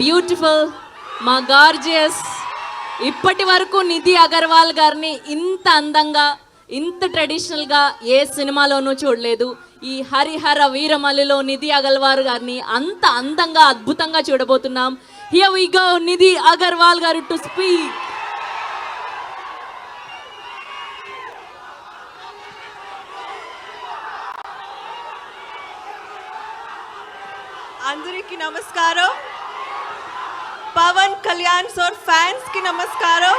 Beautiful, మా gorgeous, ఇప్పటి వరకు నిధి అగర్వాల్ గారిని ఇంత అందంగా ఇంత ట్రెడిషనల్గా ఏ సినిమాలోనూ చూడలేదు. ఈ హరిహర వీరమల్లిలో నిధి అగర్వాల్ గారిని అంత అందంగా అద్భుతంగా చూడబోతున్నాం. Here we go, Nidhi Agarwal గారు టు స్పీక్. అందరికీ నమస్కారం. పవన్ కళ్యాణ్ సార్ ఫ్యాన్స్ కి నమస్కారం.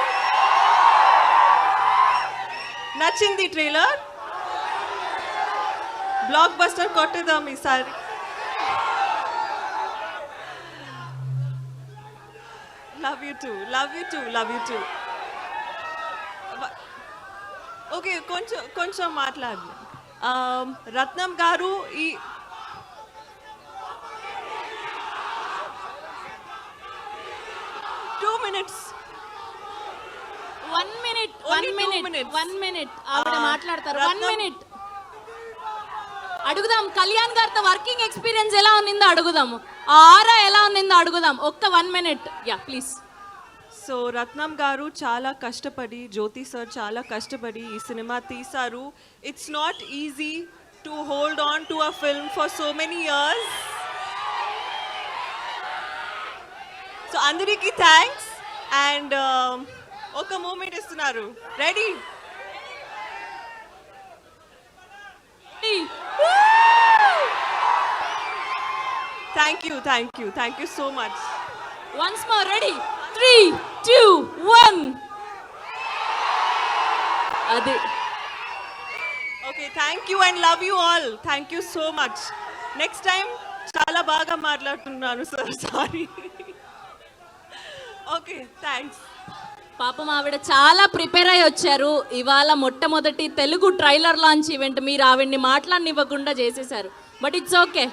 నచ్చింది ట్రైలర్? బ్లాక్ బస్టర్ కొట్టేద్దాం ఈసారి. Love you two, love you two, love you two. Okay, కొంచెం మాట్లాడు. రత్నం గారు ఈ వన్ మినిట్ ఆవిడ మాట్లాడతారు. 1 minute అడుగుదాం. కళ్యాణ్ గారితో వర్కింగ్ ఎక్స్పీరియన్స్ ఎలా ఉన్నిందో అడుగుదాము, ఆరా ఎలా ఉన్నిందో అడుగుదాం. ఒక్క 1 minute, యా ప్లీజ్. సో రత్నం గారు చాలా కష్టపడి, జ్యోతి సార్ చాలా కష్టపడి ఈ సినిమా తీశారు. It's not easy to hold on to a film for so many years. So అందరికీ థ్యాంక్స్. అండ్ ఒక మూమెంట్ ఇస్తున్నారు. Ready? Thank you so much. Once more. Ready? 3, 2, 1. అది. Okay, thank you and love you all. Thank you so much. Next time చాలా బాగా మాట్లాడుతున్నాను sir, sorry. Okay, thanks. పాపం ఆవిడ చాలా ప్రిపేర్ అయ్యి వచ్చారు. ఇవాళ మొట్టమొదటి తెలుగు ట్రైలర్ లాంచ్ ఈవెంట్ మీరు ఆవిడ్ని మాట్లాడనివ్వకుండా చేసేశారు. But it's okay.